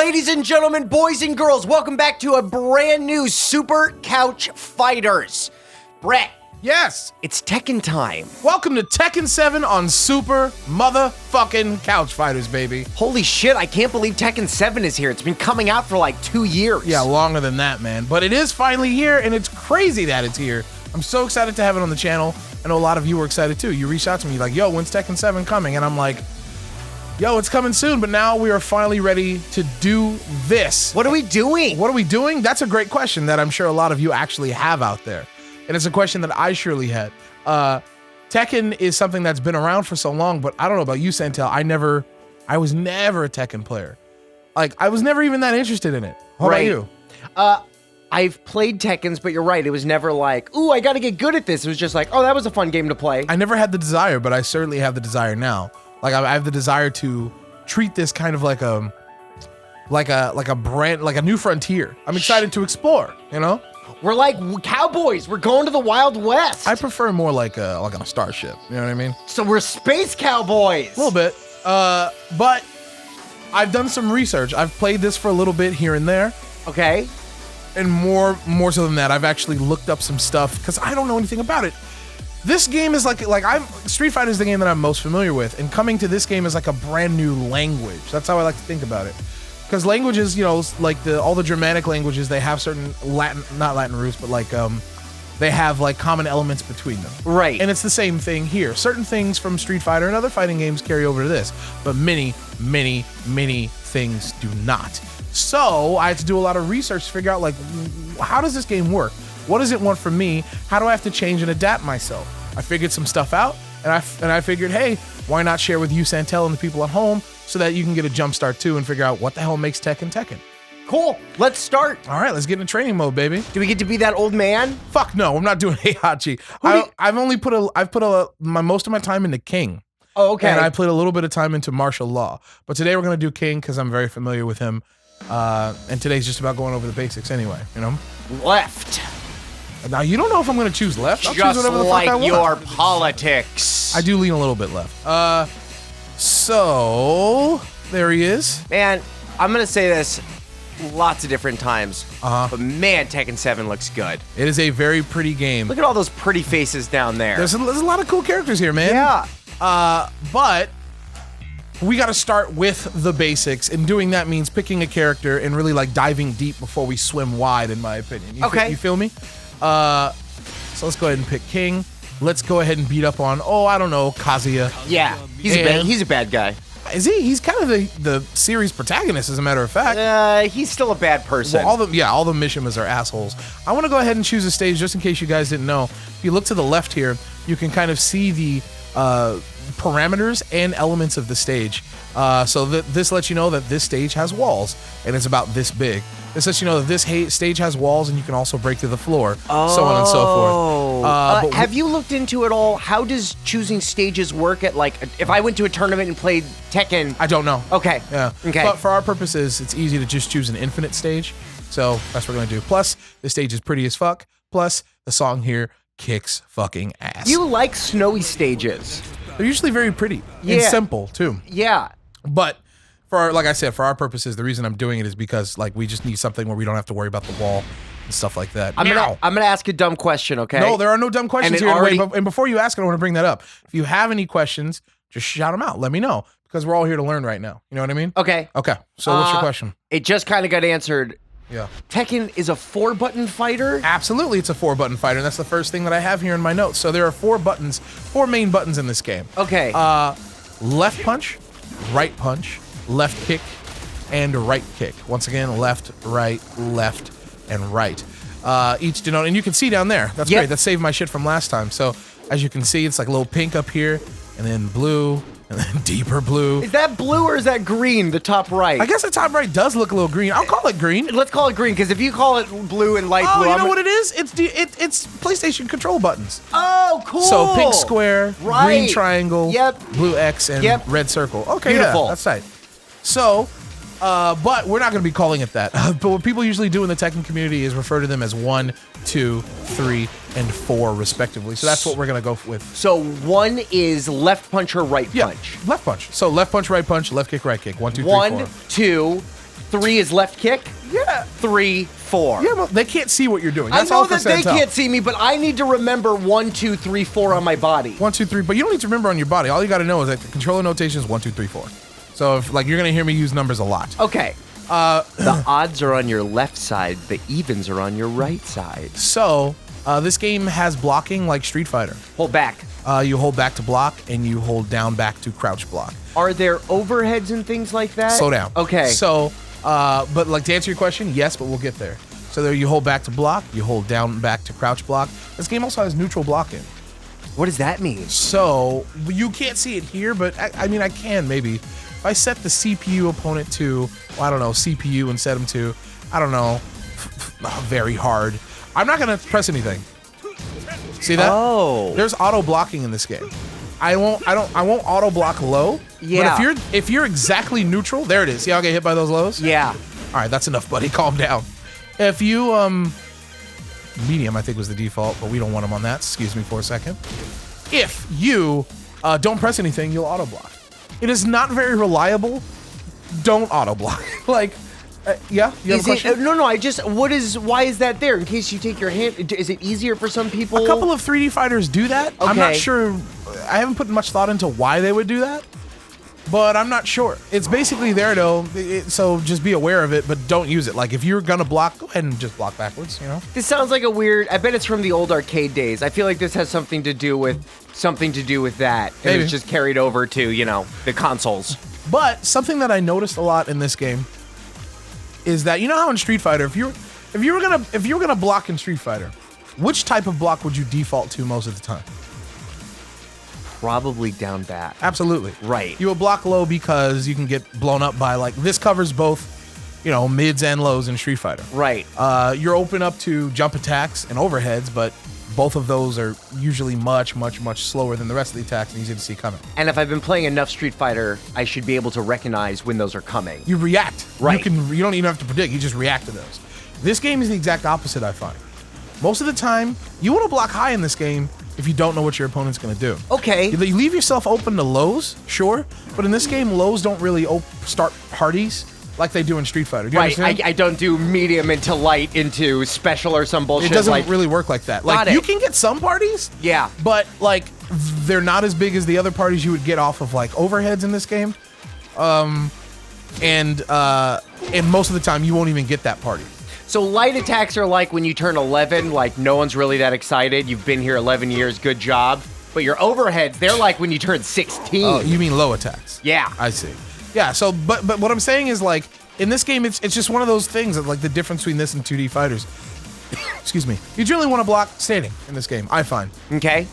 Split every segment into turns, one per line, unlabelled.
Ladies and gentlemen, boys and girls, welcome back to a brand new Super Couch Fighters. Brett.
Yes.
It's Tekken time.
Welcome to Tekken 7 on Super Motherfucking Couch Fighters, baby.
Holy shit, I can't believe Tekken 7 is here. It's been coming out for like 2 years.
Yeah, longer than that, man. But it is finally here, and it's crazy that it's here. I'm so excited to have it on the channel. I know a lot of you were excited too. You reached out to me like, yo, when's Tekken 7 coming? And I'm like, yo, it's coming soon, but now we are finally ready to do this.
What are we doing?
What are we doing? That's a great question that I'm sure a lot of you actually have out there. And it's a question that I surely had. Tekken is something that's been around for so long, but I don't know about you, Santell. I was never a Tekken player. Like, I was never even that interested in it. How about you?
I've played Tekkens, but you're right. It was never like, ooh, I got to get good at this. It was just like, oh, that was a fun game to play.
I never had the desire, but I certainly have the desire now. Like, I have the desire to treat this kind of like a brand, like a new frontier. I'm excited to explore, you know?
We're like cowboys. We're going to the Wild West.
I prefer more like on a starship. You know what I mean?
So we're space cowboys.
A little bit. But I've done some research. I've played this for a little bit here and there.
Okay.
And more so than that, I've actually looked up some stuff because I don't know anything about it. This game is like Street Fighter is the game that I'm most familiar with, and coming to this game is like a brand new language. That's how I like to think about it. Because languages, you know, like all the Germanic languages, they have certain not Latin roots, but like they have like common elements between them.
Right.
And it's the same thing here. Certain things from Street Fighter and other fighting games carry over to this, but many, many, many things do not. So I had to do a lot of research to figure out like, how does this game work? What does it want from me? How do I have to change and adapt myself? I figured some stuff out, and I figured, hey, why not share with you, Santell, and the people at home, so that you can get a jump start too and figure out what the hell makes Tekken Tekken.
Cool. Let's start.
All right, let's get into training mode, baby.
Do we get to be that old man?
Fuck no, I'm not doing Heihachi. I've put most of my time into King.
Oh, okay.
And I put a little bit of time into martial law. But today we're gonna do King because I'm very familiar with him. And today's just about going over the basics anyway, you know?
Left.
Now, you don't know if I'm going to choose left. I'll choose whatever the fuck I want.
Your politics.
I do lean a little bit left. So, there he is.
Man, I'm going to say this lots of different times. But man, Tekken 7 looks good.
It is a very pretty game.
Look at all those pretty faces down there.
There's a lot of cool characters here, man.
Yeah.
But we got to start with the basics, and doing that means picking a character and really like diving deep before we swim wide, in my opinion. You feel me? So let's go ahead and pick King. Let's go ahead and beat up on, I don't know, Kazuya.
Yeah, he's a bad guy.
Is he? He's kind of the series protagonist, as a matter of fact.
He's still a bad person.
Well, all the Mishimas are assholes. I want to go ahead and choose a stage just in case you guys didn't know. If you look to the left here, you can kind of see the parameters and elements of the stage. So this lets you know that this stage has walls, and it's about this big. This lets you know that this stage has walls, and you can also break through the floor, so on and so forth.
Have you looked into it all? How does choosing stages work at, like, if I went to a tournament and played Tekken?
I don't know.
Okay.
Yeah.
Okay.
But for our purposes, it's easy to just choose an infinite stage. So that's what we're going to do. Plus, the stage is pretty as fuck. Plus, the song here kicks fucking ass.
You like snowy stages.
They're usually very pretty and simple, too.
Yeah.
But like I said, for our purposes, the reason I'm doing it is because like we just need something where we don't have to worry about the wall and stuff like that.
I'm gonna ask a dumb question, okay?
No, there are no dumb questions here. And before you ask it, I want to bring that up. If you have any questions, just shout them out. Let me know, because we're all here to learn right now. You know what I mean?
Okay.
Okay. So what's your question?
It just kind of got answered.
Yeah.
Tekken is a 4-button fighter?
Absolutely, it's a 4-button fighter, and that's the first thing that I have here in my notes. So there are 4 main buttons in this game.
Okay.
Left punch, right punch, left kick, and right kick. Once again, left, and right. Each denote, and you can see down there. That's great. That saved my shit from last time. So as you can see, it's like a little pink up here, and then blue, and then deeper blue.
Is that blue or is that green, the top right?
I guess the top right does look a little green. I'll call it green.
Let's call it green, because if you call it blue and light blue...
you know what it is? It's PlayStation control buttons.
Oh, cool.
So pink square, green triangle, blue X, and red circle. Okay,
beautiful.
Yeah, that's right. So, but we're not going to be calling it that. But what people usually do in the Tekken community is refer to them as 1, 2, 3, and 4, respectively. So that's what we're going to go with.
So 1 is left punch or right punch?
Left punch. So left punch, right punch, left kick, right kick. 1, 2, 3,
1,
4.
2, 3 is left kick.
Yeah.
3, 4.
Yeah, well, they can't see what you're doing.
I
That's
know
all for
that they
Santell.
can't see me, but I need to remember 1, 2, 3, 4 on my body.
1, 2, 3. But you don't need to remember on your body. All you got to know is that the controller notation is 1, 2, 3, 4. So if like you're gonna hear me use numbers a lot.
Okay. The odds are on your left side. The evens are on your right side.
So this game has blocking like Street Fighter.
Hold back.
You hold back to block, and you hold down back to crouch block.
Are there overheads and things like that?
Slow down.
Okay.
So, but like to answer your question, yes, but we'll get there. So there you hold back to block, you hold down back to crouch block. This game also has neutral blocking.
What does that mean?
So you can't see it here, but I mean, I can maybe. If I set the CPU opponent to, well, I don't know, CPU and set them to, I don't know, very hard. I'm not gonna press anything. See that?
Oh.
There's auto blocking in this game. I won't auto block low.
Yeah.
But if you're exactly neutral, there it is. See how I get hit by those lows?
Yeah.
All right, that's enough, buddy. Calm down. If you medium, I think was the default, but we don't want them on that. Excuse me for a second. If you don't press anything, you'll auto block. It is not very reliable. Don't auto block. Like, yeah. You have a question?
No. Why is that there? In case you take your hand, is it easier for some people?
A couple of 3D fighters do that. I'm not
Okay.
sure. I haven't put much thought into why they would do that, but I'm not sure. It's basically there though, so just be aware of it, but don't use it. Like if you're gonna block, go ahead and just block backwards. You know.
This sounds like a weird. I bet it's from the old arcade days. I feel like this has something to do with that. And
Maybe.
it's just carried over to the consoles.
But something that I noticed a lot in this game is that you know how in Street Fighter, if you were gonna block in Street Fighter, which type of block would you default to most of the time?
Probably down back.
Absolutely.
Right.
You will block low because you can get blown up by like this covers both, mids and lows in Street Fighter.
Right.
You're open up to jump attacks and overheads, but both of those are usually much, much, much slower than the rest of the attacks and easy to see coming.
And if I've been playing enough Street Fighter, I should be able to recognize when those are coming.
You react.
Right.
You don't even have to predict. You just react to those. This game is the exact opposite, I find. Most of the time, you want to block high in this game if you don't know what your opponent's going to do.
Okay.
You leave yourself open to lows, sure, but in this game, lows don't really start parties like they do in Street Fighter. Do you understand?
I don't do medium into light into special or some bullshit.
It doesn't really work like that. Like you can get some parties,
Yeah.
but like they're not as big as the other parties you would get off of like overheads in this game. And most of the time you won't even get that party.
So light attacks are like when you turn 11, like no one's really that excited. You've been here 11 years, good job. But your overheads, they're like when you turn 16.
Oh, you mean low attacks?
Yeah.
I see. Yeah. So, but what I'm saying is like in this game, it's just one of those things that like the difference between this and 2D fighters. Excuse me. You generally want to block standing in this game, I find.
Okay.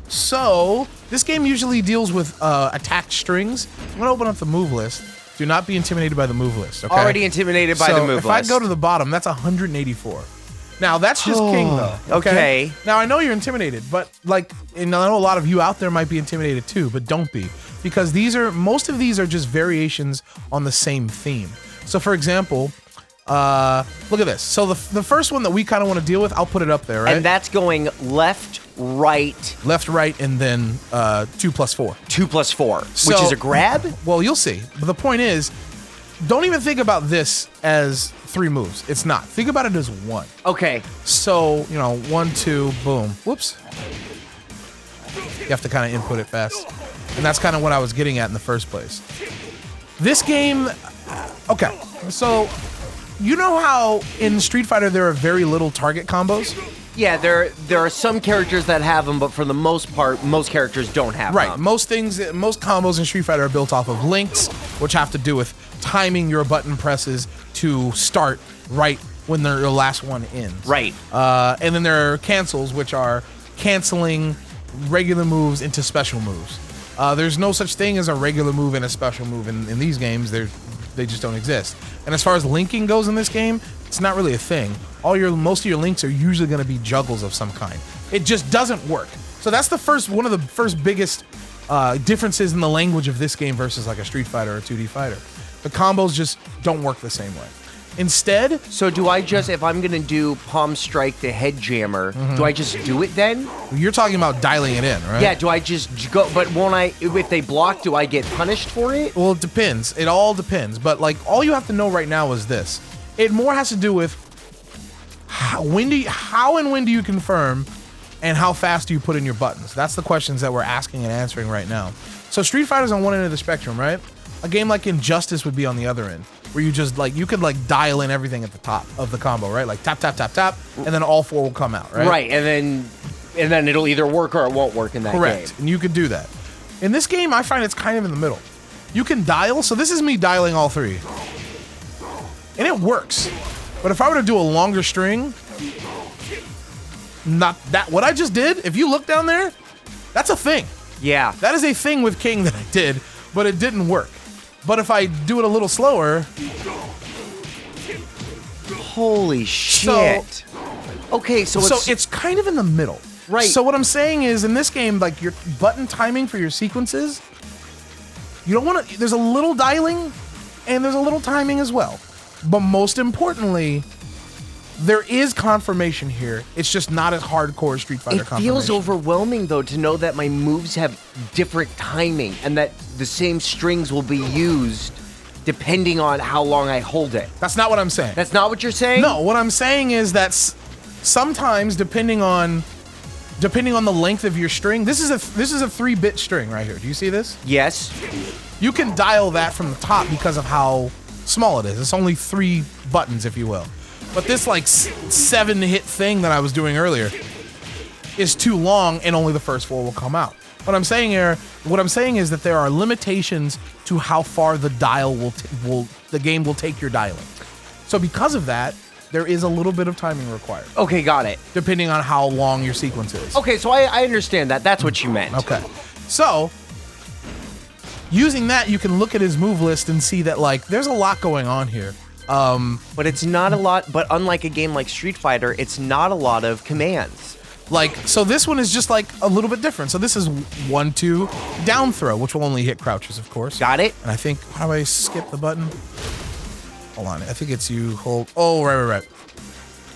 So this game usually deals with attack strings. I'm gonna open up the move list. Do not be intimidated by the move list. Okay?
Already intimidated by the move
if
list.
I go to the bottom, that's 184. Now that's just king though.
Okay.
Now I know you're intimidated, but like, and I know a lot of you out there might be intimidated too, but don't be, because most of these are just variations on the same theme. So for example, look at this. So the first one that we kind of want to deal with, I'll put it up there, right?
And that's going left, right.
Left, right, and then 2 plus 4.
2 plus 4,
So-
which is a grab?
Well, you'll see. But the point is, don't even think about this as 3 moves. It's not. Think about it as 1.
Okay.
So, 1, 2, boom. Whoops. You have to kind of input it fast. And that's kind of what I was getting at in the first place. This game, okay. So, you know how in Street Fighter there are very little target combos?
Yeah, there are some characters that have them, but for the most part, most characters don't have
Right.
them.
Most combos in Street Fighter are built off of links, which have to do with timing your button presses to start right when your last one ends.
Right.
And then there are cancels, which are canceling regular moves into special moves. There's no such thing as a regular move and a special move in these games. They just don't exist. And as far as linking goes in this game, it's not really a thing. Most of your links are usually going to be juggles of some kind. It just doesn't work. So that's one of the first biggest differences in the language of this game versus like a Street Fighter or a 2D fighter. The combos just don't work the same way. Instead,
So do I just, if I'm gonna do palm strike the head jammer, do I just do it then?
you're talking about dialing it in, right?
Yeah, do I just go, but won't I, if they block, do I get punished for it?
Well, it depends. It all depends. But like, all you have to know right now is this. It more has to do with how and when do you confirm, and how fast do you put in your buttons. That's the questions that we're asking and answering right now. So Street Fighter's on one end of the spectrum, right? A game like Injustice would be on the other end, where you just like, you could like dial in everything at the top of the combo, right? Like tap, tap, tap, tap, and then all four will come out, right?
Right, and then it'll either work or it won't work in that
Correct.
game.
And you could do that. In this game, I find it's kind of in the middle. You can dial, so this is me dialing all three. And it works. But if I were to do a longer string, not that, what I just did, if you look down there, that's a thing.
Yeah.
That is a thing with King that I did, but it didn't work. But if I do it a little slower,
Holy shit. Okay, so
it's kind of in the middle.
Right.
So what I'm saying is, in this game, like your button timing for your sequences, you don't want to, there's a little dialing and there's a little timing as well. But most importantly, there is confirmation here. It's just not as hardcore as Street Fighter
it
confirmation.
feels overwhelming, though, to know that my moves have different timing and that the same strings will be used depending on how long I hold it.
That's not what I'm saying.
That's not what you're saying?
No, what I'm saying is that sometimes, depending on the length of your string, this is a 3-bit string right here. Do you see this?
Yes.
You can dial that from the top because of how small it is. It's only 3 buttons, if you will. But this like 7-hit thing that I was doing earlier is too long, and only the first 4 will come out. What I'm saying is that there are limitations to how far the dial the game will take your dialing. So because of that, there is a little bit of timing required,
Okay, got it.
depending on how long your sequence is.
Okay, so I understand that. That's what you meant.
Okay. So, using that, you can look at his move list and see that, like, there's a lot going on here.
But it's not a lot, but unlike a game like Street Fighter, it's not a lot of commands.
Like, so this one is just, like, a little bit different. So this is 1-2 down throw, which will only hit crouches, of course.
Got it?
And I think, how do I skip the button? Hold on. I think it's you hold. Oh, right.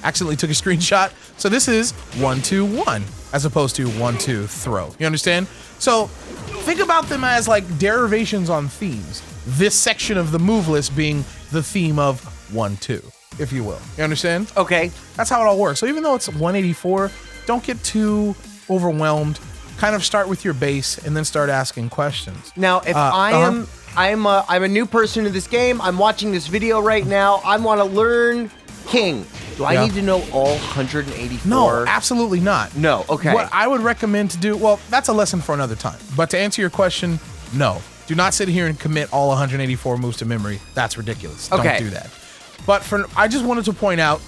Accidentally took a screenshot. So this is 1-2-1 as opposed to 1-2 throw. You understand? So think about them as like derivations on themes. This section of the move list being the theme of 1-2, if you will. You understand?
Okay.
That's how it all works. So even though it's 184, don't get too overwhelmed. Kind of start with your base and then start asking questions.
Now, if I'm a new person to this game, I'm watching this video right now, I want to learn King. Do I need to know all 184?
No, absolutely not.
No, okay.
What I would recommend to do, well, that's a lesson for another time. But to answer your question, no. Do not sit here and commit all 184 moves to memory. That's ridiculous.
Okay.
Don't do that. But I just wanted to point out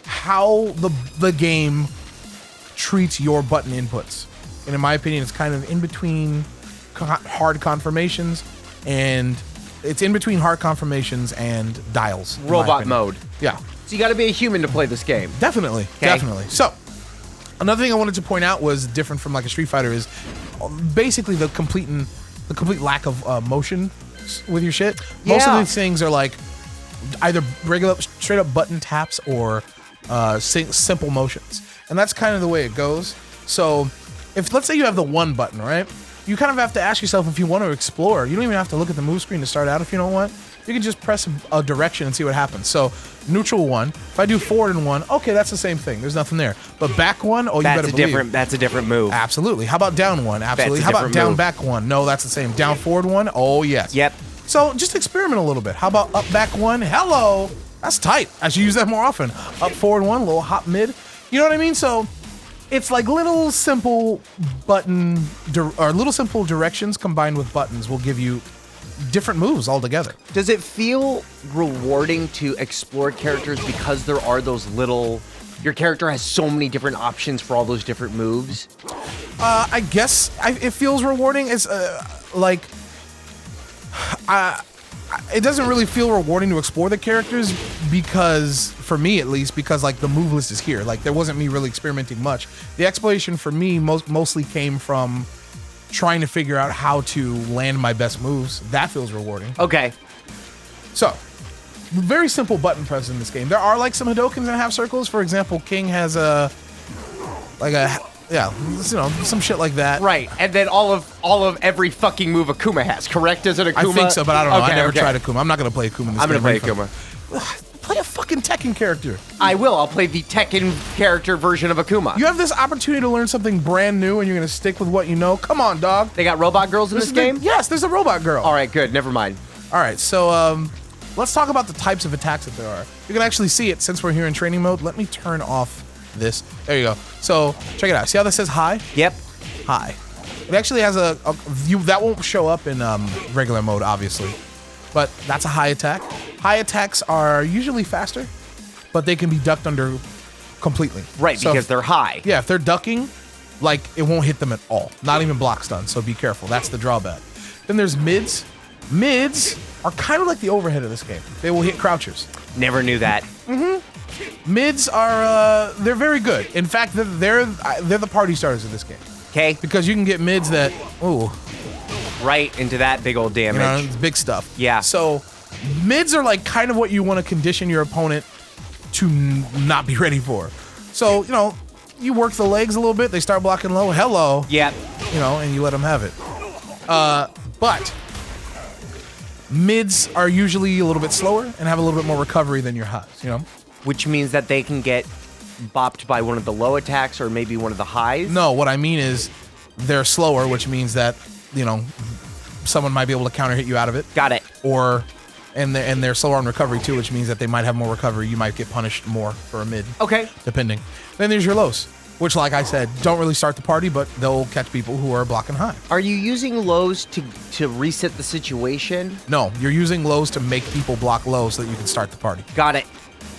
how the game treats your button inputs. And in my opinion, it's kind of in between hard confirmations and dials.
Robot mode.
Yeah.
So you got to be a human to play this game.
Definitely. So, another thing I wanted to point out was different from like a Street Fighter is basically the complete lack of motion with your shit. Most of these things are like either regular straight up button taps or simple motions. And that's kind of the way it goes. So, if let's say you have the 1 button, right? You kind of have to ask yourself if you want to explore. You don't even have to look at the move screen to start out if you don't want. You can just press a direction and see what happens. So, neutral 1. If I do forward and 1, okay, that's the same thing. There's nothing there. But back 1, oh, you better believe.
That's a different move.
Absolutely. How about down 1? Absolutely. How about down back 1? No, that's the same. Down forward 1? Oh, yes.
Yep.
So, just experiment a little bit. How about up back 1? Hello. That's tight. I should use that more often. Up forward 1, little hop mid. You know what I mean? So, it's like little simple little directions combined with buttons will give you different moves altogether.
Does it feel rewarding to explore characters because there are those little... Your character has so many different options for all those different moves?
I guess it feels rewarding. It's it doesn't really feel rewarding to explore the characters because, for me at least, because like the move list is here. Like there wasn't me really experimenting much. The exploration for me mostly came from trying to figure out how to land my best moves. That feels rewarding.
Okay.
So, very simple button press in this game. There are like some Hadokens that have circles. For example, King has some shit like that.
Right, and then all of every fucking move Akuma has, correct? Is it Akuma?
I think so, but I don't know. I never tried Akuma. I'm not gonna play Akuma in this
I'm
game.
gonna play Akuma.
Play a fucking Tekken character.
I will. I'll play the Tekken character version of Akuma.
You have this opportunity to learn something brand new, and you're gonna stick with what you know. Come on, dog.
They got robot girls in this game?
Yes, there's a robot girl.
All right, good. Never mind.
All right, so let's talk about the types of attacks that there are. You can actually see it since we're here in training mode. Let me turn off this. There you go. So check it out. See how that says high?
Yep.
High. It actually has a view that won't show up in regular mode, obviously, but that's a high attack. High attacks are usually faster, but they can be ducked under completely.
Right,
So
because they're high.
yeah, if they're ducking, like it won't hit them at all. Not even block stun, so be careful. That's the drawback. Then there's mids. Mids are kind of like the overhead of this game. They will hit crouchers.
Never knew that.
Mids are they're very good. In fact, they're the party starters of this game
Okay,
because you can get mids that
right into that big old damage.
it's big stuff.
Yeah.
So mids are like kind of what you want to condition your opponent to not be ready for. So you work the legs a little bit. They start blocking low. Hello.
Yep.
And you let them have it. But mids are usually a little bit slower and have a little bit more recovery than your highs,
Which means that they can get bopped by one of the low attacks or maybe one of the highs.
No, what I mean is they're slower, which means that, someone might be able to counter hit you out of it.
Got it.
And they're slower on recovery too, which means that they might have more recovery. You might get punished more for a mid.
Okay.
Depending. Then there's your lows, which, like I said, don't really start the party, but they'll catch people who are blocking high.
Are you using lows to reset the situation?
No, you're using lows to make people block low so that you can start the party.
Got it.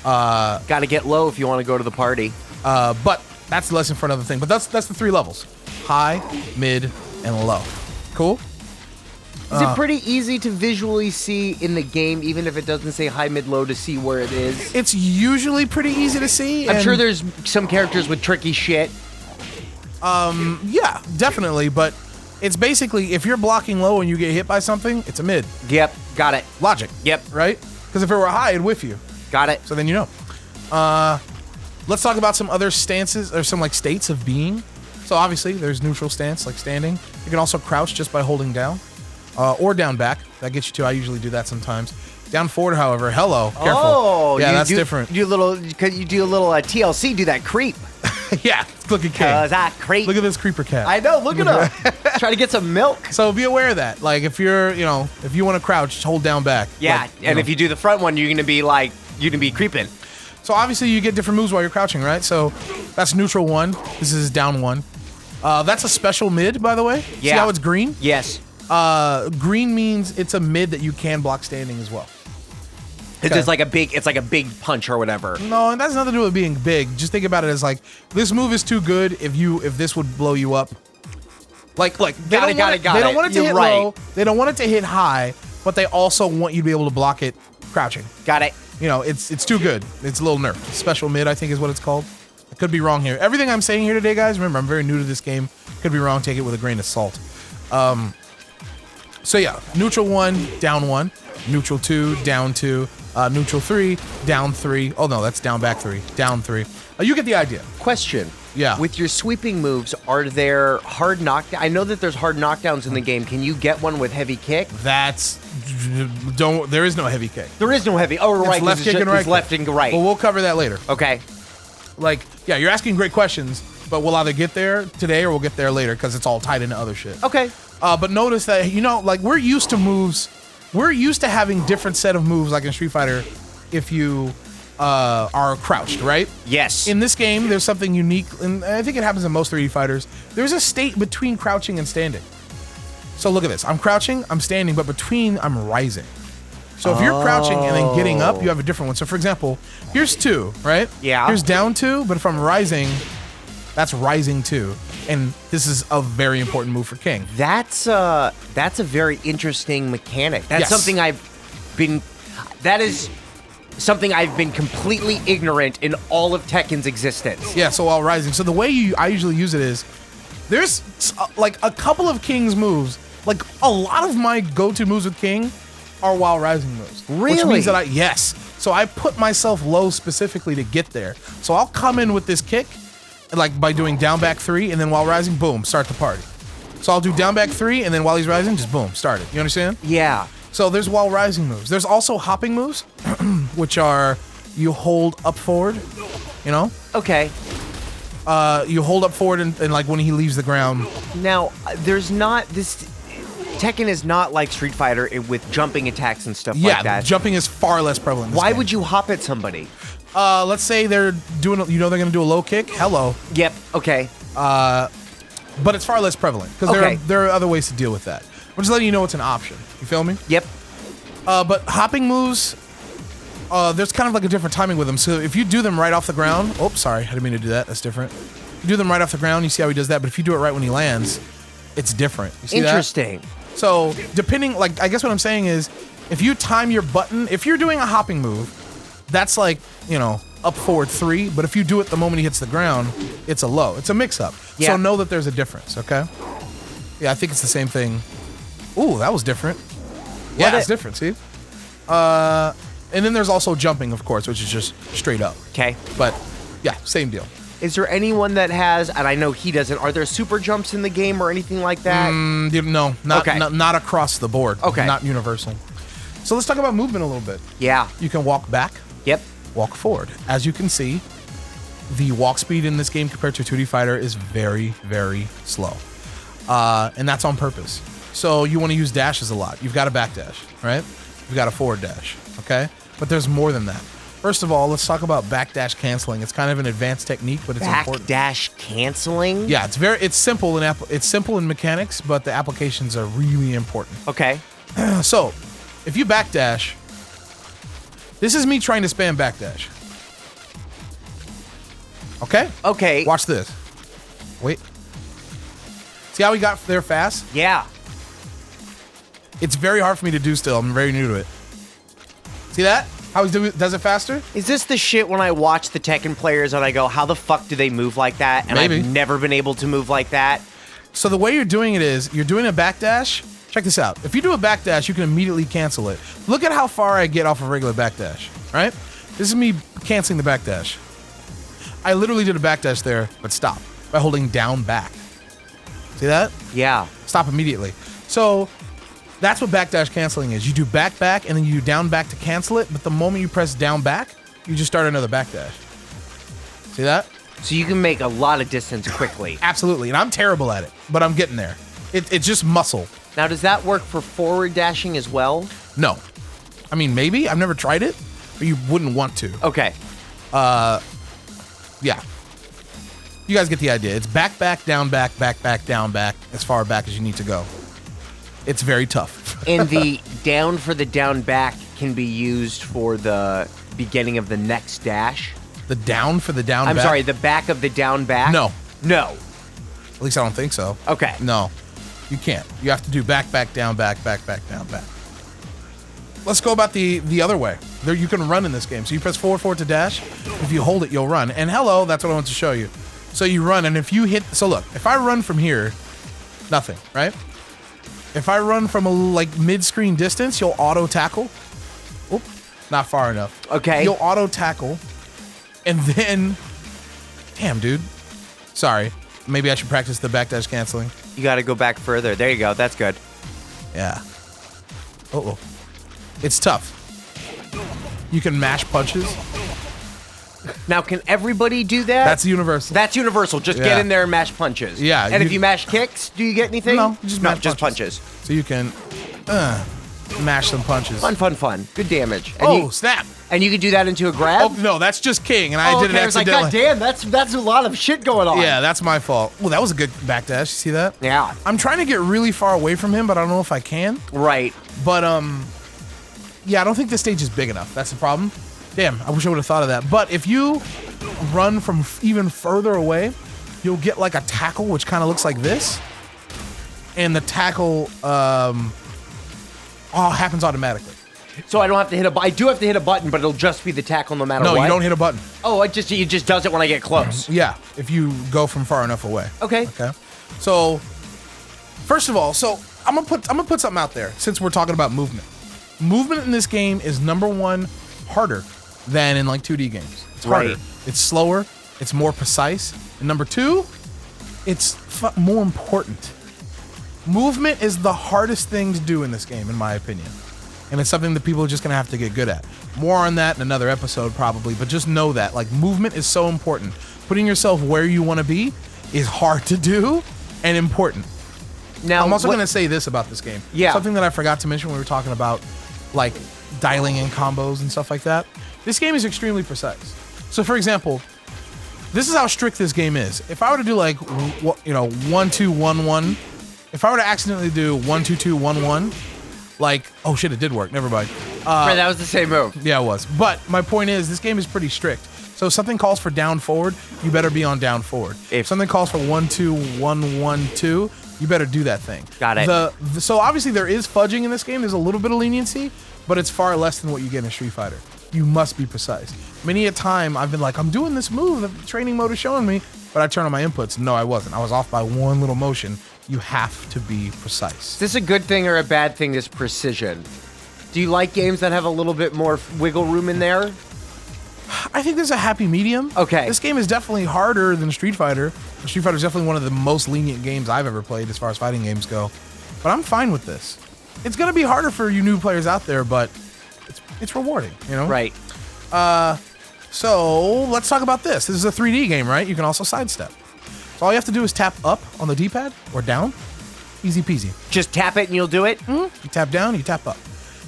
Got to get low if you want to go to the party.
But that's the lesson for another thing. But that's the 3 levels: high, mid, and low. Cool.
Is it pretty easy to visually see in the game, even if it doesn't say high, mid, low, to see where it is?
It's usually pretty easy to see.
I'm sure there's some characters with tricky shit.
Yeah, definitely. But it's basically, if you're blocking low and you get hit by something, it's a mid.
Yep, got it.
Logic.
Yep.
Right? Because if it were high, it'd whiff you.
Got it.
So then you know. Let's talk about some other stances, or some like states of being. So obviously, there's neutral stance, like standing. You can also crouch just by holding down. Or down back. That gets you to. I usually do that sometimes. Down forward, however, hello. Careful.
Oh,
yeah, that's different.
You do a little TLC, do that creep.
Yeah, look at King.
That creep.
Look at this creeper cat.
I know, look at him. Try to get some milk.
So be aware of that. Like if you're, if you want to crouch, just hold down back.
Yeah,
like,
and if you do the front one, you're gonna be creeping.
So obviously you get different moves while you're crouching, right? So that's neutral 1. This is down 1. That's a special mid, by the way.
Yeah.
See how it's green?
Yes.
Green means it's a mid that you can block standing as well.
It's just like a big punch or whatever.
No, and that's nothing to do with being big. Just think about it as like, this move is too good if this would blow you up. Like they don't want it to hit low. They don't want it to hit high, but they also want you to be able to block it crouching.
Got it.
It's too good. It's a little nerfed. Special mid, I think, is what it's called. I could be wrong here. Everything I'm saying here today, guys, remember, I'm very new to this game. Could be wrong. Take it with a grain of salt. So yeah, neutral 1, down 1. Neutral 2, down 2. Neutral 3, down 3. Oh no, that's down back 3. Down 3. You get the idea.
Question.
Yeah.
With your sweeping moves, are there hard knockdowns? I know that there's hard knockdowns in the game. Can you get one with heavy kick?
There is no heavy kick.
There is no heavy. Oh, right.
It's left kick and right.
It's left and right.
Well, we'll cover that later.
Okay.
Yeah, you're asking great questions, but we'll either get there today or we'll get there later because it's all tied into other shit.
Okay.
But notice that, we're used to moves. We're used to having different set of moves, like in Street Fighter, if you are crouched, right?
Yes.
In this game, there's something unique, and I think it happens in most 3D fighters. There's a state between crouching and standing. So look at this. I'm crouching, I'm standing, but between, I'm rising. So if you're crouching and then getting up, you have a different one. So for example, here's 2, right?
Yeah.
Here's down 2, but if I'm rising, that's rising 2. And this is a very important move for King.
That's a very interesting mechanic. That's something that is something I've been completely ignorant in all of Tekken's existence.
Yeah, so while rising. So the way I usually use it is, there's like a couple of King's moves. Like a lot of my go-to moves with King are while rising moves.
Really?
Which means that yes. So I put myself low specifically to get there. So I'll come in with this kick, like by doing down back 3, and then while rising, boom, start the party. So I'll do down back 3, and then while he's rising, just boom, start it. You understand?
Yeah.
So there's while rising moves. There's also hopping moves, which are you hold up forward, you know?
Okay.
You hold up forward and like when he leaves the ground.
Now, there's not this... Tekken is not like Street Fighter with jumping attacks and stuff like that.
Yeah, jumping is far less prevalent in this
Why
game.
would you hop at somebody?
Let's say they're doing, they're going to do a low kick. Hello.
Yep, okay.
But it's far less prevalent because there are other ways to deal with that. I'm just letting you know it's an option. You feel me?
Yep.
But hopping moves, there's kind of like a different timing with them. So if you do them right off the ground, oh, sorry, I didn't mean to do that. That's different. You do them right off the ground, you see how he does that. But if you do it right when he lands, it's different. You see
Interesting.
That? So depending, like, I guess what I'm saying is, if you time your button, if you're doing a hopping move, that's like, you know, up forward 3. But if you do it the moment he hits the ground, it's a low. It's a mix-up.
Yeah.
So know that there's a difference. Okay. Yeah, I think it's the same thing. Ooh, that was different. Yeah, it's different. See. And then there's also jumping, of course, which is just straight up.
Okay.
But yeah, same deal.
Is there anyone that has, and I know he doesn't, are there super jumps in the game or anything like that?
No, not across the board.
Okay.
Not universal. So let's talk about movement a little bit.
Yeah.
You can walk back.
Yep.
Walk forward. As you can see, the walk speed in this game compared to 2D Fighter is very, very slow. And that's on purpose. So you want to use dashes a lot. You've got a back dash, right? You've got a forward dash, okay? But there's more than that. First of all, let's talk about backdash canceling. It's kind of an advanced technique, but it's important.
Backdash canceling?
Yeah, it's simple in mechanics, but the applications are really important.
Okay.
So, if you backdash, this is me trying to spam backdash. Okay?
Okay.
Watch this. Wait. See how we got there fast?
Yeah.
It's very hard for me to do still. I'm very new to it. See that? How he does it faster?
Is this the shit when I watch the Tekken players and I go, how the fuck do they move like that? And
Maybe.
I've never been able to move like that.
So the way you're doing it is, you're doing a backdash. Check this out. If you do a backdash, you can immediately cancel it. Look at how far I get off a regular backdash, right? This is me canceling the backdash. I literally did a backdash there, but stop by holding down back. See that?
Yeah.
Stop immediately. So that's what backdash canceling is. You do back, and then you do down back to cancel it, but the moment you press down back, you just start another backdash. See that?
So you can make a lot of distance quickly.
Absolutely, and I'm terrible at it, but I'm getting there. It's just muscle.
Now, does that work for forward dashing as well?
No. I mean, maybe. I've never tried it, but you wouldn't want to.
Okay.
Yeah. You guys get the idea. It's back, down back, down back, as far back as you need to go. It's very tough.
And the down for the down back can be used for the beginning of the next dash?
The down for the down back?
I'm sorry, the back of the down back?
No.
No.
At least I don't think so.
Okay.
No. You can't. You have to do back, down back, down back. Let's go about the other way. There, you can run in this game. So you press forward to dash. If you hold it, you'll run. And hello, that's what I want to show you. So you run, and if you hit... So look, if I run from here, nothing, right? If I run from a mid-screen distance, you'll auto-tackle. Oop, not far enough.
Okay.
You'll auto-tackle, and then... Damn, dude. Sorry. Maybe I should practice the backdash canceling.
You got to go back further. There you go. That's good.
Yeah. Uh-oh. It's tough. You can mash punches.
Now, can everybody do that?
That's universal.
That's universal. Just get in there and mash punches.
Yeah.
And if you mash kicks, do you get anything?
No, just mash
just
punches.
punches.
So you can mash some punches.
Fun. Good damage. And
snap.
And you can do that into a grab?
Oh, no, that's just King, and I did it
I was like,
accidentally.
God damn, that's a lot of shit going on.
Yeah, that's my fault. Well, that was a good backdash. You see that?
Yeah.
I'm trying to get really far away from him, but I don't know if I can.
Right.
But, yeah, I don't think this stage is big enough. That's the problem. Damn, I wish I would have thought of that. But if you run from even further away, you'll get like a tackle, which kind of looks like this. And the tackle happens automatically.
So I don't have to hit a button. I do have to hit a button, but it'll just be the tackle no matter what?
No, you don't hit a button.
Oh, it just does it when I get close.
Yeah, if you go from far enough away.
Okay.
Okay. So, first of all, I'm gonna put something out there since we're talking about movement. movement in this game is #1 harder than in like 2D games. It's harder.
Right.
It's slower. It's more precise. And #2, it's more important. Movement is the hardest thing to do in this game, in my opinion. And it's something that people are just going to have to get good at. More on that in another episode probably, but just know that like movement is so important. Putting yourself where you want to be is hard to do and important.
Now,
I'm also going to say this about this game.
Yeah.
Something that I forgot to mention when we were talking about like dialing in combos and stuff like that. This game is extremely precise. So for example, this is how strict this game is. If I were to do like, 1-2-1-1, if I were to accidentally do 1-2-2-1-1, like, oh shit, it did work. Never mind.
Right, that was the same move.
Yeah, it was. But my point is, this game is pretty strict. So if something calls for down forward, you better be on down forward. If something calls for 1-2-1-1-2, you better do that thing.
Got it.
So obviously there is fudging in this game. There's a little bit of leniency, but it's far less than what you get in Street Fighter. You must be precise. Many a time I've been like, I'm doing this move that the training mode is showing me, but I turn on my inputs. No, I wasn't. I was off by one little motion. You have to be precise.
Is this a good thing or a bad thing, this precision? Do you like games that have a little bit more wiggle room in there?
I think there's a happy medium.
Okay.
This game is definitely harder than Street Fighter. Street Fighter is definitely one of the most lenient games I've ever played as far as fighting games go. But I'm fine with this. It's going to be harder for you new players out there, but it's rewarding, you know?
Right.
So let's talk about this. This is a 3D game, right? You can also sidestep. So all you have to do is tap up on the D-pad or down. Easy peasy.
Just tap it and you'll do it?
You tap down, you tap up.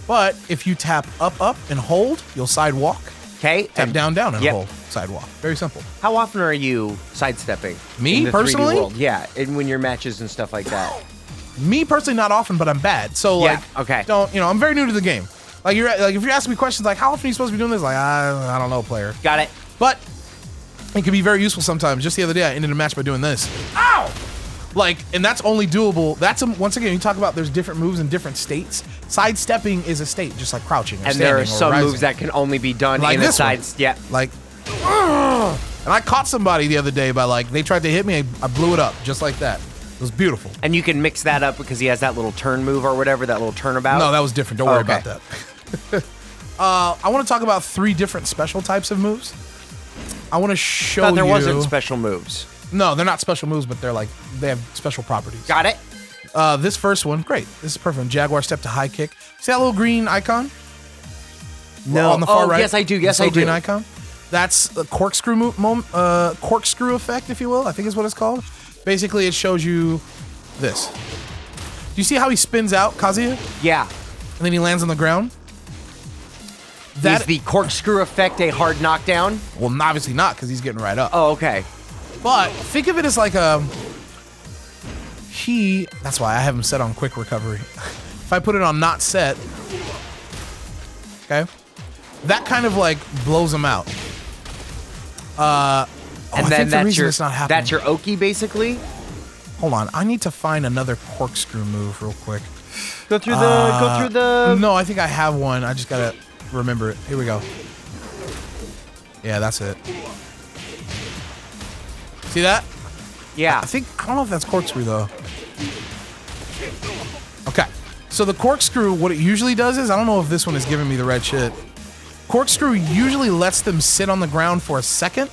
But if you tap up, and hold, you'll sidewalk.
Okay.
Tap down, and hold. Sidewalk. Very simple.
How often are you sidestepping?
Me,
in the 3D
personally?
world? Yeah, and when your matches and stuff like that.
Me personally, not often, but I'm bad. So like,
okay.
I'm very new to the game. Like if you're asking me questions like, how often are you supposed to be doing this? Like, I don't know, player.
Got it.
But it can be very useful sometimes. Just the other day, I ended a match by doing this. Ow! Like, and that's only doable. Once again, you talk about there's different moves in different states. Sidestepping is a state, just like crouching or
and
standing
there are
or
some
rising.
moves that can only be done
Like
in
this
a side.
one.
Yeah.
Like, and I caught somebody the other day by like, they tried to hit me, I blew it up just like that. It was beautiful.
And you can mix that up because he has that little turn move or whatever, that little turnabout.
No, that was different. Don't worry
Okay.
about that. I want to talk about 3 different special types of moves. I want to show
Thought there
you.
wasn't special moves.
No, they're not special moves, but they're like, they have special properties.
Got it.
This first one, great. This is perfect. Jaguar step to high kick. See that little green icon?
No.
On the far
Oh,
right.
yes, I do. Yes,
This little
I do.
green icon. That's a corkscrew corkscrew effect, if you will. I think is what it's called. Basically, it shows you this. Do you see how he spins out, Kazuya?
Yeah.
And then he lands on the ground?
Is the corkscrew effect a hard knockdown?
Well, obviously not, because he's getting right up.
Oh, okay.
But think of it as like that's why I have him set on quick recovery. If I put it on not set, okay, that kind of like blows him out.
And
I
then
think the
that's
reason
your
it's not happening.
that's your Oki basically.
Hold on, I need to find another corkscrew move real quick.
Go through the.
No, I think I have one. I just gotta remember it. Here we go. Yeah, that's it. See that?
Yeah.
I don't know if that's corkscrew though. Okay. So the corkscrew, what it usually does is, I don't know if this one is giving me the right shit. Corkscrew usually lets them sit on the ground for a second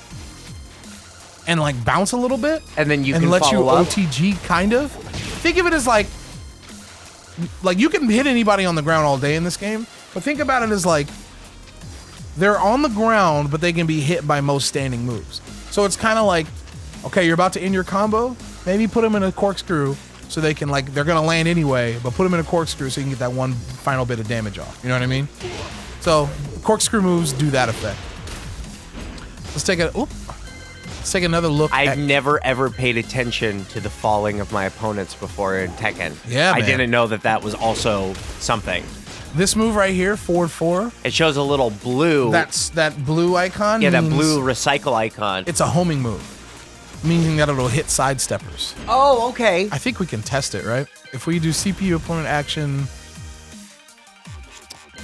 and like bounce a little bit.
And then you
and
can
let you
follow up.
OTG kind of. Think of it as like you can hit anybody on the ground all day in this game, but think about it as like they're on the ground, but they can be hit by most standing moves. So it's kind of like, okay, you're about to end your combo, maybe put them in a corkscrew so they can like, they're gonna land anyway, but put them in a corkscrew so you can get that one final bit of damage off. You know what I mean? So corkscrew moves do that effect. Let's take another look.
I've never ever paid attention to the falling of my opponents before in Tekken.
Yeah,
I
man.
didn't know that was also something.
This move right here, forward 4.
It shows a little blue.
That's that blue icon.
yeah, that
means
blue recycle icon.
It's a homing move, meaning that it'll hit sidesteppers.
Oh, okay.
I think we can test it, right? If we do CPU opponent action,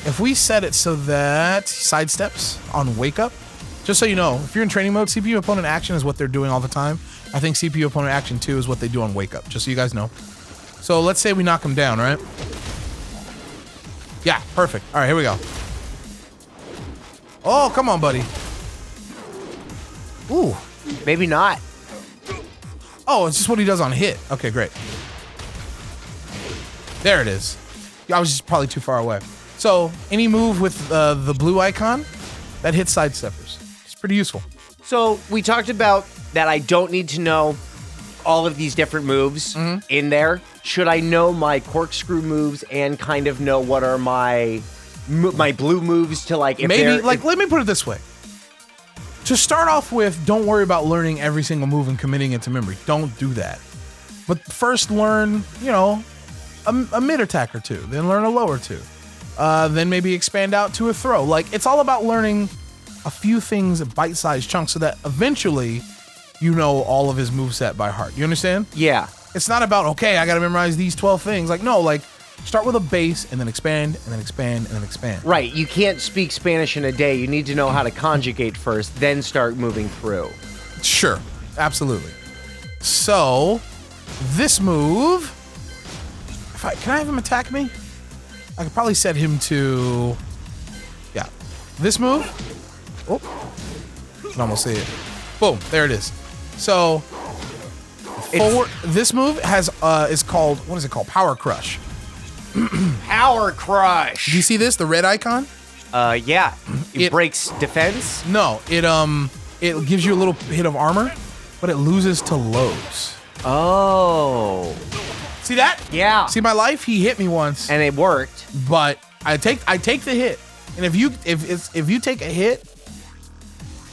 if we set it so that sidesteps on wake up, just so you know, if you're in training mode, CPU opponent action is what they're doing all the time. I think CPU opponent action 2 is what they do on wake up, just so you guys know. So let's say we knock him down, right? Yeah, perfect. All right, here we go. Oh, come on, buddy. Ooh.
Maybe not.
Oh, it's just what he does on hit. Okay, great. There it is. I was just probably too far away. So any move with the blue icon, that hits sidesteppers. It's pretty useful.
So we talked about that I don't need to know all of these different moves in there. Should I know my corkscrew moves and kind of know what are my blue moves to like? If
maybe let me put it this way. To start off with, don't worry about learning every single move and committing it to memory. Don't do that. But first learn, a mid attack or two, then learn a lower two. Then maybe expand out to a throw. Like, it's all about learning a few things at bite-sized chunks so that eventually you know all of his moveset by heart. You understand?
Yeah.
It's not about, okay, I got to memorize these 12 things. Like, no, like, start with a base and then expand and then expand and then expand.
Right. You can't speak Spanish in a day. You need to know how to conjugate first, then start moving through.
Sure. Absolutely. So, this move, can I have him attack me? I could probably set him to, yeah. This move, oh, I can almost see it. Boom, there it is. So, this move is called, what is it called? Power Crush.
Power Crush.
Do you see this? The red icon?
Yeah. It breaks defense?
No, it gives you a little hit of armor, but it loses to lows.
Oh.
See that?
Yeah.
See my life? He hit me once.
And it worked.
But I take the hit. And if you take a hit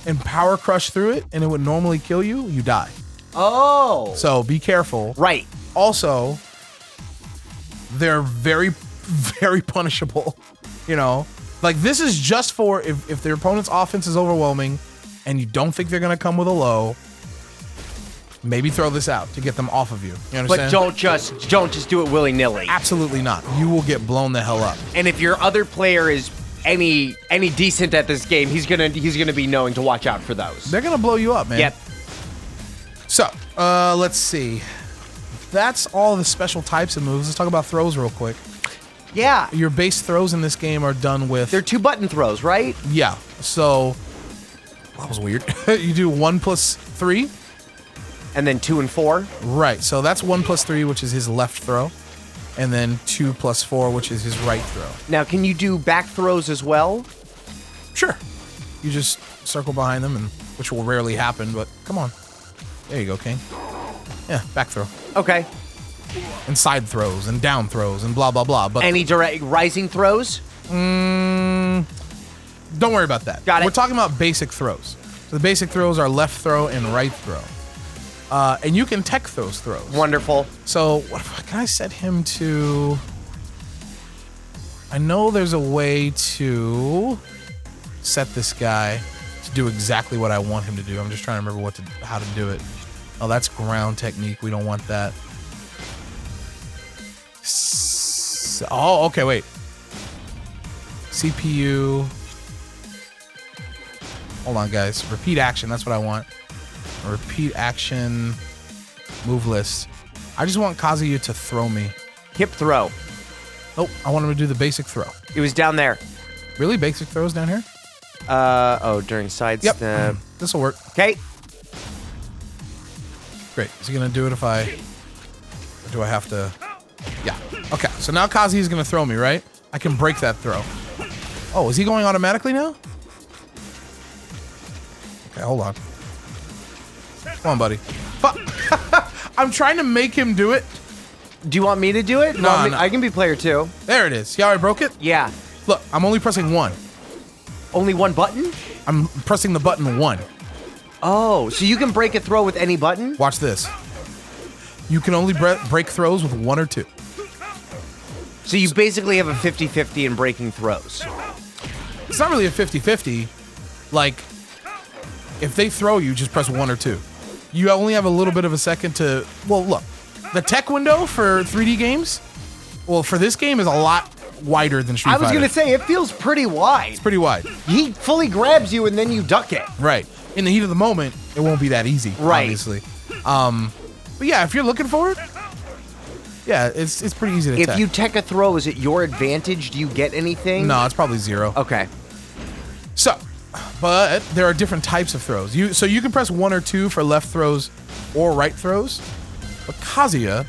and power crush through it and it would normally kill you, you die.
Oh.
So be careful.
Right.
Also, they're very, very punishable. Like, this is just for if their opponent's offense is overwhelming and you don't think they're gonna come with a low, maybe throw this out to get them off of you. You understand?
But don't just do it willy-nilly.
Absolutely not. You will get blown the hell up.
And if your other player is any decent at this game, he's gonna be knowing to watch out for those.
They're gonna blow you up, man.
Yep.
So, let's see. That's all the special types of moves. Let's talk about throws real quick.
Yeah.
Your base throws in this game are done with...
They're 2-button throws, right?
Yeah. So, that was weird. You do 1 plus 3.
And then 2 and 4.
Right. So that's 1 plus 3, which is his left throw. And then 2 plus 4, which is his right throw.
Now, can you do back throws as well?
Sure. You just circle behind them, which will rarely happen, but come on. There you go, King. Yeah, back throw.
Okay.
And side throws and down throws and blah, blah, blah. But
any direct rising throws?
Don't worry about that.
Got it.
We're talking about basic throws. So the basic throws are left throw and right throw. And you can tech those throws.
Wonderful.
So can I set him to... I know there's a way to set this guy to do exactly what I want him to do. I'm just trying to remember how to do it. Oh, that's ground technique. We don't want that. Oh, okay, wait. CPU. Hold on, guys. Repeat action. That's what I want. A repeat action move list. I just want Kazuya to throw me.
Hip throw.
Nope. I want him to do the basic throw.
It was down there.
Really? Basic throws down here?
During sidestep.
Yep. This will work.
Okay.
Great. Is he going to do it if I... Or do I have to... Yeah. Okay. So now Kazuya's going to throw me, right? I can break that throw. Oh, is he going automatically now? Okay, hold on. Come on, buddy. I'm trying to make him do it.
Do you want me to do it?
No,
I can be player 2.
There it is. See how I broke it?
Yeah.
Look, I'm only pressing 1.
Only 1 button?
I'm pressing the button 1.
Oh, so you can break a throw with any button?
Watch this. You can only break throws with 1 or 2.
So you basically have a 50-50 in breaking throws.
It's not really a 50-50. Like, if they throw you, just press 1 or 2. You only have a little bit of a second to... Well, look. The tech window for 3D games, well, for this game is a lot wider than Street Fighter.
I was going to say, it feels pretty wide.
It's pretty wide.
He fully grabs you and then you duck it.
Right. In the heat of the moment, it won't be that easy,
right.
Obviously. But yeah, if you're looking for it, Yeah, it's pretty easy to
If
tech.
you tech a throw, is it your advantage? Do you get anything?
No, it's probably 0.
Okay.
So, but there are different types of throws. So you can press 1 or 2 for left throws or right throws. But Kazuya,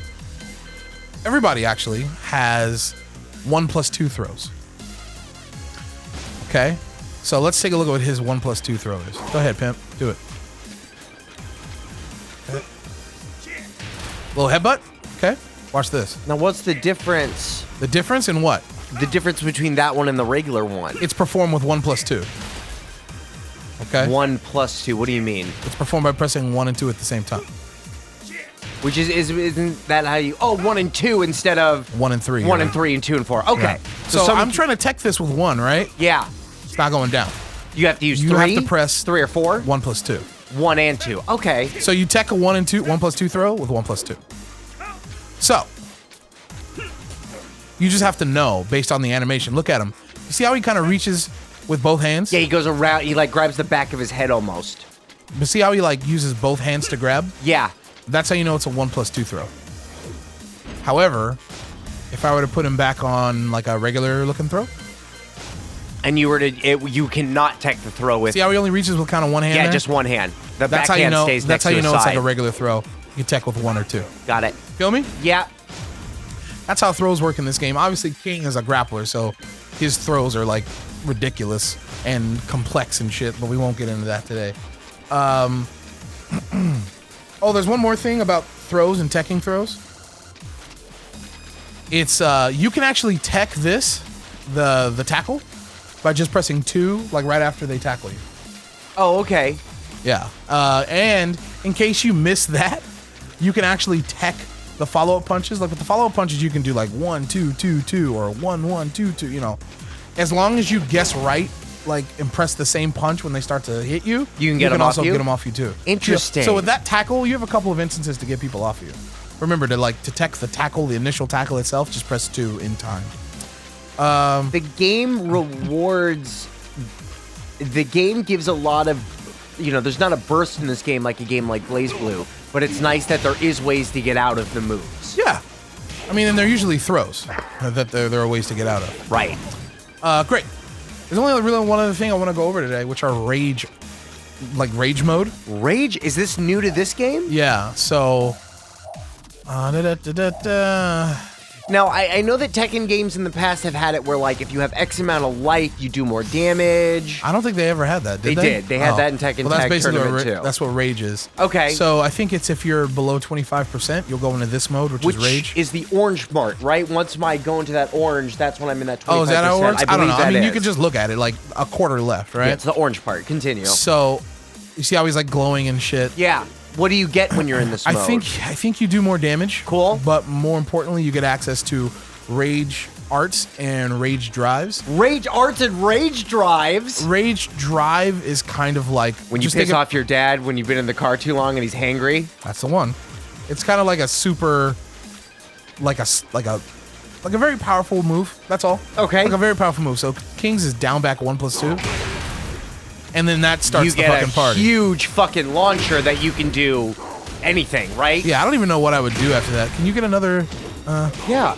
everybody actually has 1+2 throws. Okay? So let's take a look at what his 1+2 throw is. Go ahead, Pimp. Do it. Little headbutt. Okay. Watch this.
Now, what's the difference?
The difference in what?
The difference between that one and the regular one?
It's performed with 1+2. Okay.
1+2. What do you mean?
It's performed by pressing 1 and 2 at the same time.
Which isn't that how you? Oh, 1 and 2 instead of
1 and 3.
1 and 3 and 2 and 4. Okay.
Yeah. So I'm trying to tech this with 1, right?
Yeah.
It's not going down.
You have to use 3.
You have to press
3 or 4.
1+2.
1 and 2. Okay.
So you tech a 1 and 2, 1+2 throw with 1+2. So you just have to know based on the animation. Look at him. You see how he kind of reaches with both hands?
Yeah, he goes around. He like grabs the back of his head almost.
But see how he like uses both hands to grab?
Yeah.
That's how you know it's a 1+2 throw. However, if I were to put him back on like a regular looking throw,
And you were to, you cannot tech the throw with.
see how he only reaches with kind of one hand?
Yeah,
there?
just one hand. The
That's
back
how you
hand
know.
stays
That's
next
how
to
you
his
know it's
side.
like a regular throw. You can tech with 1 or 2.
Got it.
Feel me?
Yeah.
That's how throws work in this game. Obviously, King is a grappler, so his throws are like ridiculous and complex and shit. But we won't get into that today. Oh, there's one more thing about throws and teching throws. It's you can actually tech this, the tackle, by just pressing 2, like right after they tackle you.
Oh, okay.
Yeah. And in case you miss that, you can actually tech the follow-up punches. Like with the follow-up punches, you can do like 1, 2, 2, 2, or 1, 1, 2, 2. You know, as long as you guess right, like and press the same punch when they start to hit you,
You can get them
also
off you?
get them off you too.
Interesting.
So with that tackle, you have a couple of instances to get people off you. Remember to tech the tackle, the initial tackle itself, just press 2 in time.
The game rewards. The game gives a lot of. There's not a burst in this game like a game like BlazBlue, but it's nice that there is ways to get out of the moves.
Yeah. I mean, and they're usually throws that there are ways to get out of.
Right.
Great. There's only really one other thing I want to go over today, which are rage mode.
Rage? Is this new to this game?
Yeah. So.
Now, I know that Tekken games in the past have had it where, like, if you have X amount of life, you do more damage.
I don't think they ever had that, did they?
They did. They had that in Tekken
that's
Tag
basically
Tournament, too.
That's what rage is.
Okay.
So I think it's if you're below 25%, you'll go into this mode, which is rage.
Is the orange part, right? Once I go into that orange, that's when I'm in that 25%.
Oh, is that how it works? I don't know. I mean, you
can
can just look at it, like a quarter left, right?
Yeah, it's the orange part. Continue.
So, you see how he's like glowing and shit?
Yeah. What do you get when you're in this mode?
I think you do more damage.
Cool.
But more importantly, you get access to rage arts and rage drives.
Rage arts and rage drives?
Rage drive is kind of like
when you piss off your dad when you've been in the car too long and he's hangry.
That's the one. It's kind of like a super, like a very powerful move. That's all.
Okay.
Like a very powerful move. So King's is down back 1+2, and then that starts the fucking party.
Huge fucking launcher that you can do anything, right?
Yeah, I don't even know what I would do after that. Can you get another?
Yeah.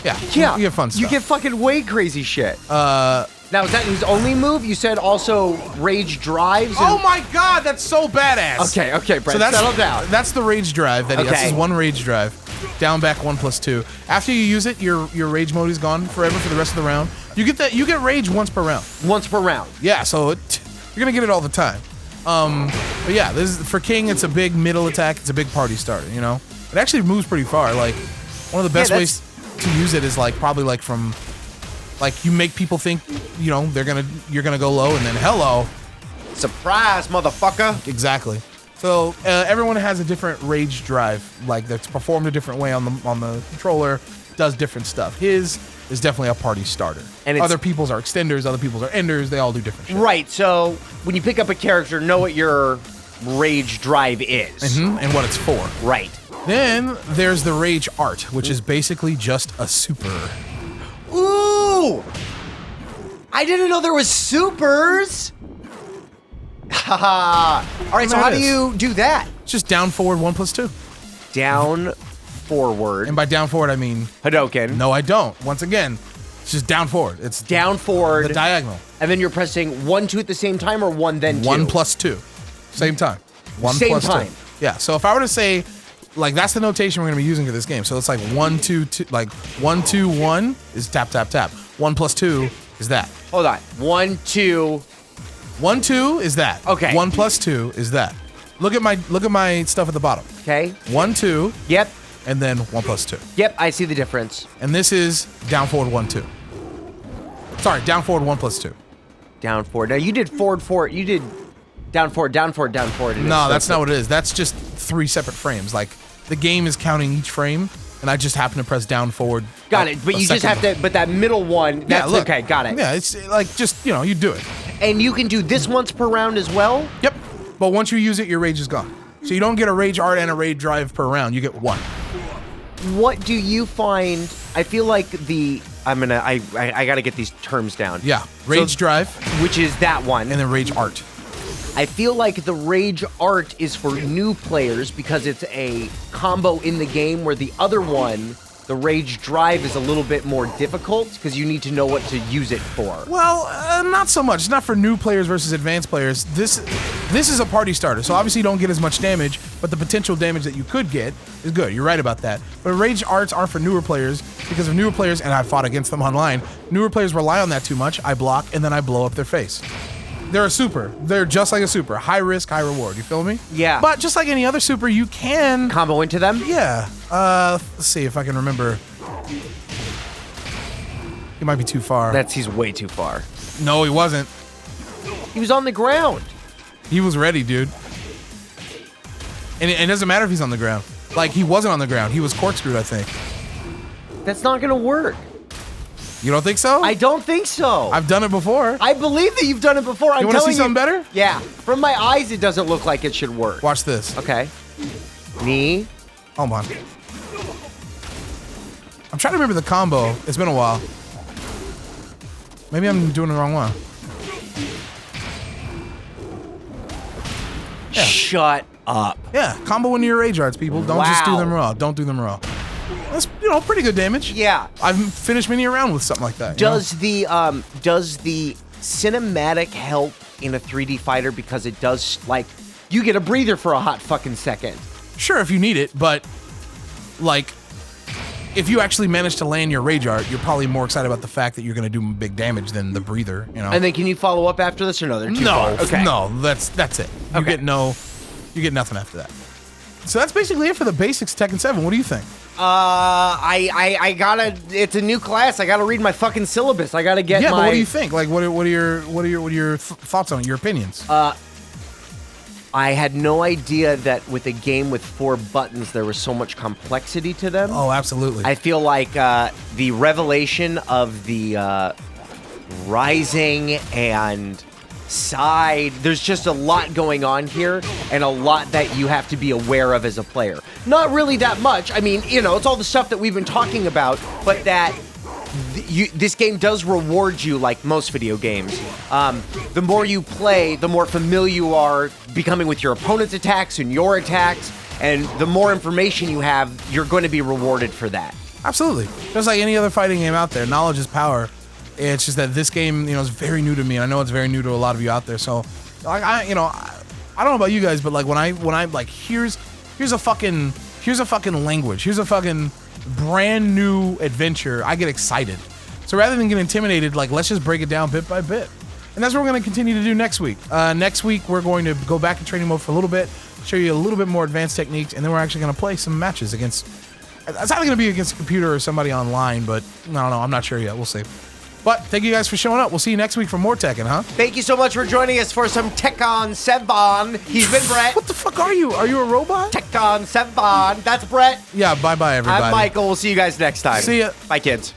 Yeah. You get fun stuff.
You get fucking way crazy shit. Now, is that his only move? You said also rage drives?
Oh my god, that's so badass.
Okay, Brett, settle down.
That's the rage drive. That's
Okay.
his one rage drive. Down back 1+2. After you use it, your rage mode is gone forever for the rest of the round. You get rage once per round.
Once per round.
Yeah, so you're gonna get it all the time. But yeah, this is for King. It's a big middle attack. It's a big party starter. You know, it actually moves pretty far. Like one of the best ways to use it is probably from you make people think you're gonna go low and then hello,
surprise, motherfucker.
Exactly. So everyone has a different rage drive, that's performed a different way on the controller, does different stuff. His is definitely a party starter. And other people's are extenders, other people's are enders. They all do different shit.
Right. So when you pick up a character, know what your rage drive is
and what it's for.
Right.
Then there's the rage art, which is basically just a super.
Ooh! I didn't know there was supers. Haha. All right, so how do you do that?
It's just down, forward, 1+2.
Down, forward.
And by down forward, I mean
Hadouken.
No, I don't. Once again, it's just down forward. It's
down forward.
The diagonal.
And then you're pressing 1, 2 at the same time, or 1 then 2?
1 plus 2. Same time. 1
Same
plus
time.
2. Yeah. So if I were to say, like, that's the notation we're gonna be using for this game. So it's like 1, 2, 2. Like 1, 2, 1 is tap, tap, tap. 1 plus 2 is that.
Hold on. 1, 2.
1, 2 is that.
Okay.
1 plus 2 is that. Look at my stuff at the bottom.
Okay.
1, 2.
Yep.
And then 1 plus 2.
Yep. I see the difference.
And this is down forward 1, 2. Sorry, down forward 1 plus 2.
Down forward. Now you did forward, forward. You did down forward, down forward, down forward.
No, that's not what it is. That's just 3 separate frames. Like, the game is counting each frame, and I just happen to press down forward.
Got it. But you just have to. But that middle one. That's
look.
okay. Got it.
Yeah, it's like just, you do it.
And you can do this once per round as well.
Yep. But once you use it, your rage is gone. So you don't get a rage art and a rage drive per round. You get 1.
What do you find? I feel like I gotta get these terms down.
Yeah. Rage drive.
Which is that one.
And then rage art.
I feel like the rage art is for new players because it's a combo in the game, where the other one, the rage drive, is a little bit more difficult because you need to know what to use it for.
Well, not so much. It's not for new players versus advanced players. This is a party starter, so obviously you don't get as much damage, but the potential damage that you could get is good. You're right about that. But rage arts aren't for newer players because of newer players, and I've fought against them online. Newer players rely on that too much. I block, and then I blow up their face. They're a super. They're just like a super. High risk, high reward. You feel me?
Yeah.
But just like any other super, you can
combo into them?
Yeah. Let's see if I can remember. He might be too far.
He's way too far.
No, he wasn't.
He was on the ground.
He was ready, dude. And it doesn't matter if he's on the ground. Like, he wasn't on the ground. He was corkscrewed, I think.
That's not gonna work.
You don't think so?
I don't think so.
I've done it before.
I believe that you've done it before.
You want to see something better?
Yeah. From my eyes, it doesn't look like it should work.
Watch this.
Okay. Knee.
Hold on. I'm trying to remember the combo. It's been a while. Maybe I'm doing the wrong one.
Yeah. Shut up.
Yeah, combo into your rage arts, people. Don't just do them raw. Don't do them raw. That's, pretty good damage.
Yeah.
I've finished many a round with something like that.
Does the cinematic help in a 3D fighter, because it does, like, you get a breather for a hot fucking second?
Sure, if you need it, but like, if you actually manage to land your rage art, you're probably more excited about the fact that you're going to do big damage than the breather,
And then can you follow up after this, or no? They're too far. Okay.
No, that's it. You get nothing after that. So that's basically it for the basics of Tekken 7. What do you think?
I gotta. It's a new class. I gotta read my fucking syllabus. I gotta get.
Yeah, but what do you think? Like, what are your thoughts on it? Your opinions?
I had no idea that with a game with 4 buttons, there was so much complexity to them.
Oh, absolutely.
I feel like the revelation of the rising and side, there's just a lot going on here, and a lot that you have to be aware of as a player. Not really that much. I mean, it's all the stuff that we've been talking about, but that this game does reward you like most video games. The more you play, the more familiar you are becoming with your opponent's attacks and your attacks, and the more information you have, you're going to be rewarded for that.
Absolutely. Just like any other fighting game out there, knowledge is power. It's just that this game, is very new to me, and I know it's very new to a lot of you out there. So, like, I don't know about you guys, but like when I like here's a fucking language, here's a fucking brand new adventure, I get excited. So rather than get intimidated, like, let's just break it down bit by bit. And that's what we're going to continue to do next week. Next week, we're going to go back to training mode for a little bit, show you a little bit more advanced techniques, and then we're actually going to play some matches against. It's either going to be against a computer or somebody online, but I don't know. I'm not sure yet. We'll see. But thank you guys for showing up. We'll see you next week for more Tekken, huh?
Thank you so much for joining us for some Tekken 7. He's been Brett.
What the fuck are you? Are you a robot?
Tekken 7. That's Brett.
Yeah, bye-bye, everybody.
I'm Michael. We'll see you guys next time.
See ya.
Bye, kids.